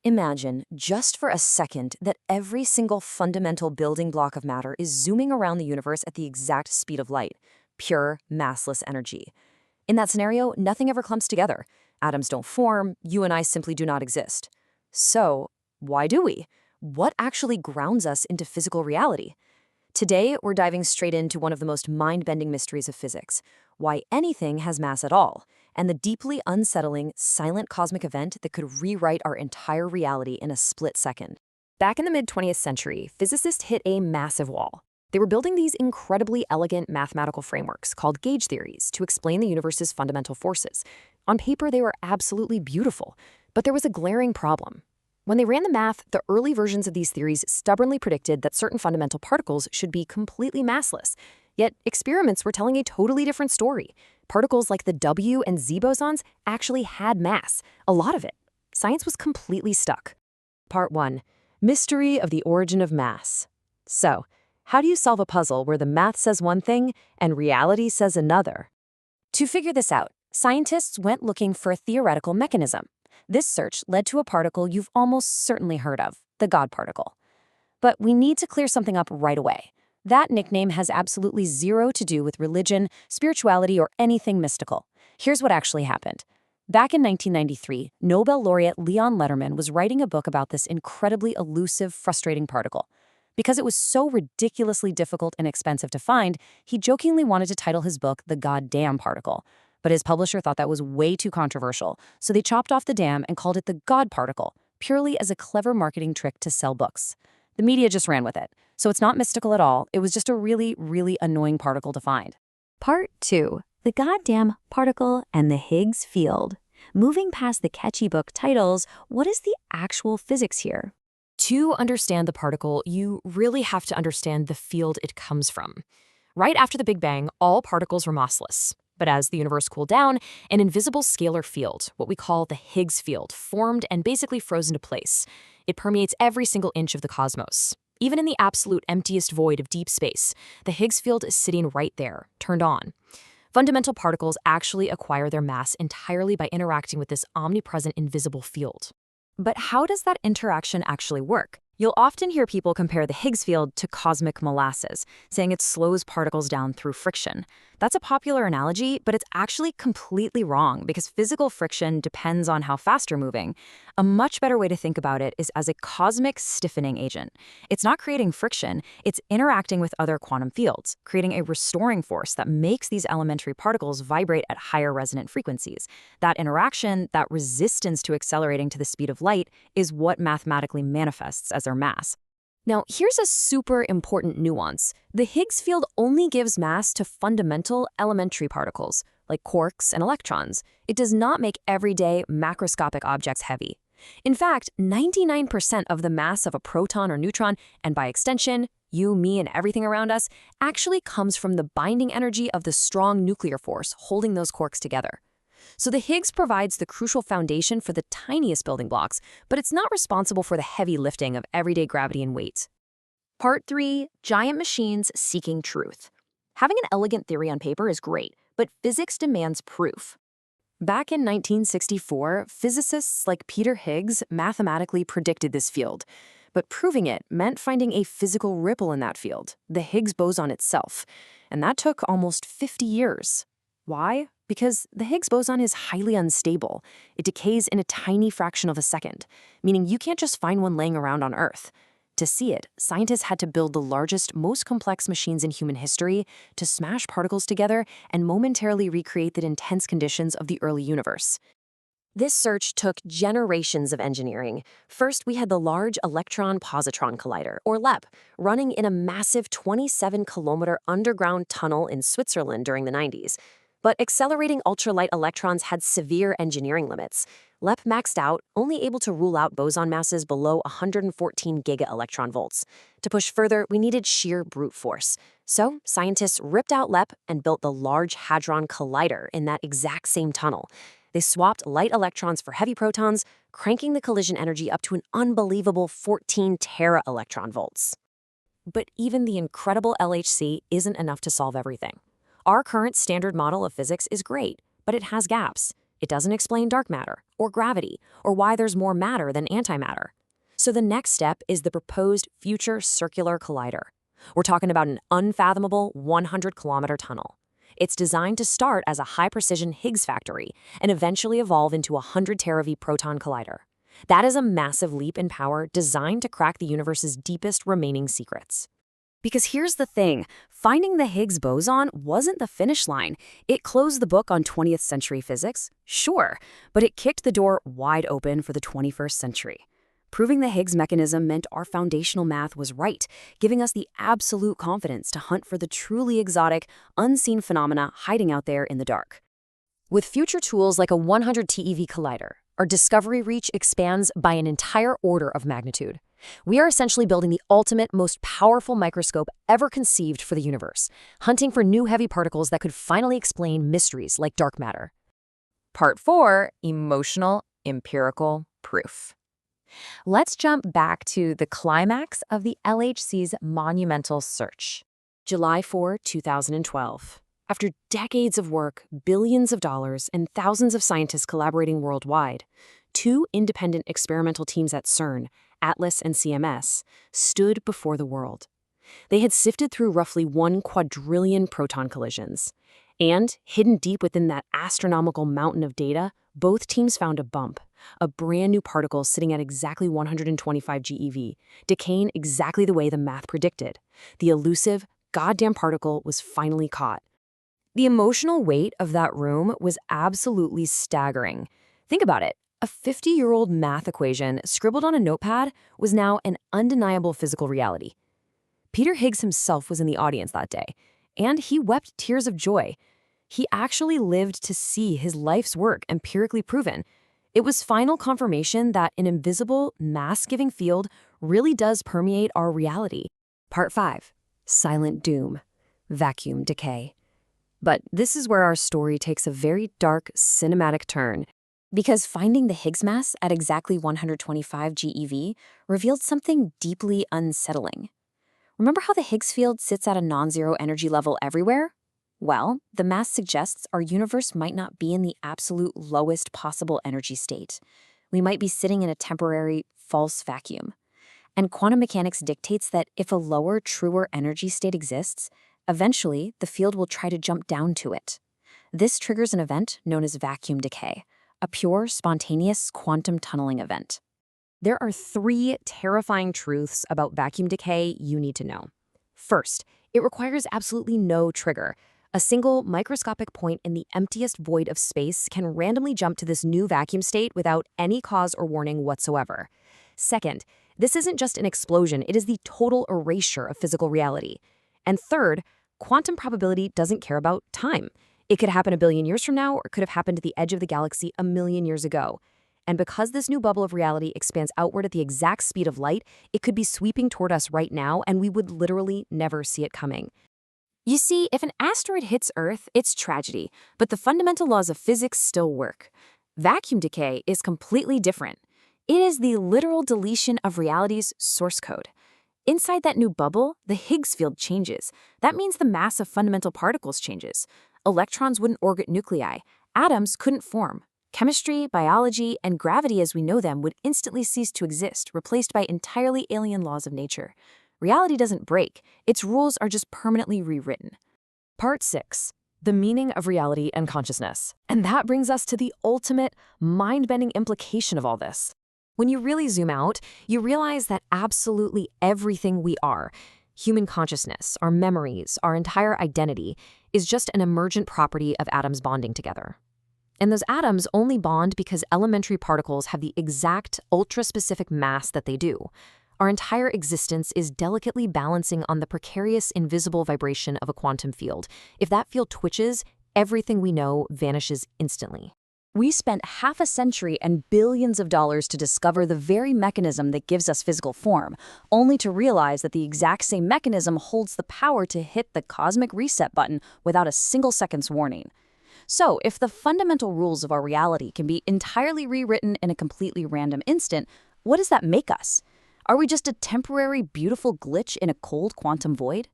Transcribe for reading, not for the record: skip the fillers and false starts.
Imagine, just for a second, that every single fundamental building block of matter is zooming around the universe at the exact speed of light, pure, massless energy. In that scenario, nothing ever clumps together. Atoms don't form, you and I simply do not exist. So, why do we? What actually grounds us into physical reality? Today, we're diving straight into one of the most mind-bending mysteries of physics, why anything has mass at all, and the deeply unsettling, silent cosmic event that could rewrite our entire reality in a split second. Back in the mid-20th century, physicists hit a massive wall. They were building these incredibly elegant mathematical frameworks called gauge theories to explain the universe's fundamental forces. On paper, they were absolutely beautiful, but there was a glaring problem. When they ran the math, the early versions of these theories stubbornly predicted that certain fundamental particles should be completely massless. Yet experiments were telling a totally different story. Particles like the W and Z bosons actually had mass, a lot of it. Science was completely stuck. Part 1. Mystery of the origin of mass. So, how do you solve a puzzle where the math says one thing and reality says another? To figure this out, scientists went looking for a theoretical mechanism. This search led to a particle you've almost certainly heard of, the God particle. But we need to clear something up right away. That nickname has absolutely zero to do with religion, spirituality, or anything mystical. Here's what actually happened. Back in 1993, Nobel laureate Leon Lederman was writing a book about this incredibly elusive, frustrating particle. Because it was so ridiculously difficult and expensive to find, he jokingly wanted to title his book The Goddamn Particle. But his publisher thought that was way too controversial, so they chopped off the damn and called it the God particle, purely as a clever marketing trick to sell books. The media just ran with it, so it's not mystical at all. It was just a really, really annoying particle to find. Part 2. The Goddamn Particle and the Higgs Field. Moving past the catchy book titles, what is the actual physics here? To understand the particle, you really have to understand the field it comes from. Right after the Big Bang, all particles were massless. But as the universe cooled down, an invisible scalar field, what we call the Higgs field, formed and basically froze into place. It permeates every single inch of the cosmos. Even in the absolute emptiest void of deep space, the Higgs field is sitting right there, turned on. Fundamental particles actually acquire their mass entirely by interacting with this omnipresent invisible field. But how does that interaction actually work? You'll often hear people compare the Higgs field to cosmic molasses, saying it slows particles down through friction. That's a popular analogy, but it's actually completely wrong because physical friction depends on how fast you're moving. A much better way to think about it is as a cosmic stiffening agent. It's not creating friction, it's interacting with other quantum fields, creating a restoring force that makes these elementary particles vibrate at higher resonant frequencies. That interaction, that resistance to accelerating to the speed of light, is what mathematically manifests as their mass. Now, here's a super important nuance. The Higgs field only gives mass to fundamental elementary particles, like quarks and electrons. It does not make everyday macroscopic objects heavy. In fact, 99% of the mass of a proton or neutron, and by extension, you, me, and everything around us, actually comes from the binding energy of the strong nuclear force holding those quarks together. So the Higgs provides the crucial foundation for the tiniest building blocks, but it's not responsible for the heavy lifting of everyday gravity and weight. Part 3. Giant machines seeking truth. Having an elegant theory on paper is great, but physics demands proof. Back in 1964, physicists like Peter Higgs mathematically predicted this field. But proving it meant finding a physical ripple in that field, the Higgs boson itself. And that took almost 50 years. Why? Because the Higgs boson is highly unstable. It decays in a tiny fraction of a second, meaning you can't just find one laying around on Earth. To see it, scientists had to build the largest, most complex machines in human history to smash particles together and momentarily recreate the intense conditions of the early universe. This search took generations of engineering. First, we had the Large Electron-Positron Collider, or LEP, running in a massive 27-kilometer underground tunnel in Switzerland during the 90s. But accelerating ultralight electrons had severe engineering limits. LEP maxed out, only able to rule out boson masses below 114 giga-electron volts. To push further, we needed sheer brute force. So, scientists ripped out LEP and built the Large Hadron Collider in that exact same tunnel. They swapped light electrons for heavy protons, cranking the collision energy up to an unbelievable 14 tera-electron volts. But even the incredible LHC isn't enough to solve everything. Our current standard model of physics is great, but it has gaps. It doesn't explain dark matter, or gravity, or why there's more matter than antimatter. So the next step is the proposed Future Circular Collider. We're talking about an unfathomable 100-kilometer tunnel. It's designed to start as a high-precision Higgs factory and eventually evolve into a 100-teraV proton collider. That is a massive leap in power designed to crack the universe's deepest remaining secrets. Because here's the thing, finding the Higgs boson wasn't the finish line. It closed the book on 20th century physics, sure, but it kicked the door wide open for the 21st century. Proving the Higgs mechanism meant our foundational math was right, giving us the absolute confidence to hunt for the truly exotic, unseen phenomena hiding out there in the dark. With future tools like a 100 TeV collider, our discovery reach expands by an entire order of magnitude. We are essentially building the ultimate, most powerful microscope ever conceived for the universe, hunting for new heavy particles that could finally explain mysteries like dark matter. Part 4, Emotional Empirical Proof. Let's jump back to the climax of the LHC's monumental search. July 4, 2012. After decades of work, billions of dollars, and thousands of scientists collaborating worldwide, 2 independent experimental teams at CERN, Atlas and CMS, stood before the world. They had sifted through roughly 1 quadrillion proton collisions. And, hidden deep within that astronomical mountain of data, both teams found a bump, a brand new particle sitting at exactly 125 GeV, decaying exactly the way the math predicted. The elusive, goddamn particle was finally caught. The emotional weight of that room was absolutely staggering. Think about it. A 50-year-old math equation scribbled on a notepad was now an undeniable physical reality. Peter Higgs himself was in the audience that day, and he wept tears of joy. He actually lived to see his life's work empirically proven. It was final confirmation that an invisible, mass-giving field really does permeate our reality. Part 5. Silent Doom. Vacuum Decay. But this is where our story takes a very dark, cinematic turn. Because finding the Higgs mass at exactly 125 GeV revealed something deeply unsettling. Remember how the Higgs field sits at a non-zero energy level everywhere? Well, the math suggests our universe might not be in the absolute lowest possible energy state. We might be sitting in a temporary, false vacuum. And quantum mechanics dictates that if a lower, truer energy state exists, eventually the field will try to jump down to it. This triggers an event known as vacuum decay, a pure, spontaneous quantum tunneling event. There are 3 terrifying truths about vacuum decay you need to know. First, it requires absolutely no trigger. A single microscopic point in the emptiest void of space can randomly jump to this new vacuum state without any cause or warning whatsoever. Second, this isn't just an explosion, it is the total erasure of physical reality. And third, quantum probability doesn't care about time. It could happen a billion years from now, or it could have happened at the edge of the galaxy a million years ago. And because this new bubble of reality expands outward at the exact speed of light, it could be sweeping toward us right now, and we would literally never see it coming. You see, if an asteroid hits Earth, it's tragedy, but the fundamental laws of physics still work. Vacuum decay is completely different. It is the literal deletion of reality's source code. Inside that new bubble, the Higgs field changes. That means the mass of fundamental particles changes. Electrons wouldn't orbit nuclei. Atoms couldn't form. Chemistry, biology, and gravity as we know them would instantly cease to exist, replaced by entirely alien laws of nature. Reality doesn't break. Its rules are just permanently rewritten. Part 6. The meaning of reality and consciousness. And that brings us to the ultimate, mind-bending implication of all this. When you really zoom out, you realize that absolutely everything we are, human consciousness, our memories, our entire identity, is just an emergent property of atoms bonding together. And those atoms only bond because elementary particles have the exact, ultra-specific mass that they do. Our entire existence is delicately balancing on the precarious, invisible vibration of a quantum field. If that field twitches, everything we know vanishes instantly. We spent half a century and billions of dollars to discover the very mechanism that gives us physical form, only to realize that the exact same mechanism holds the power to hit the cosmic reset button without a single second's warning. So, if the fundamental rules of our reality can be entirely rewritten in a completely random instant, what does that make us? Are we just a temporary, beautiful glitch in a cold quantum void?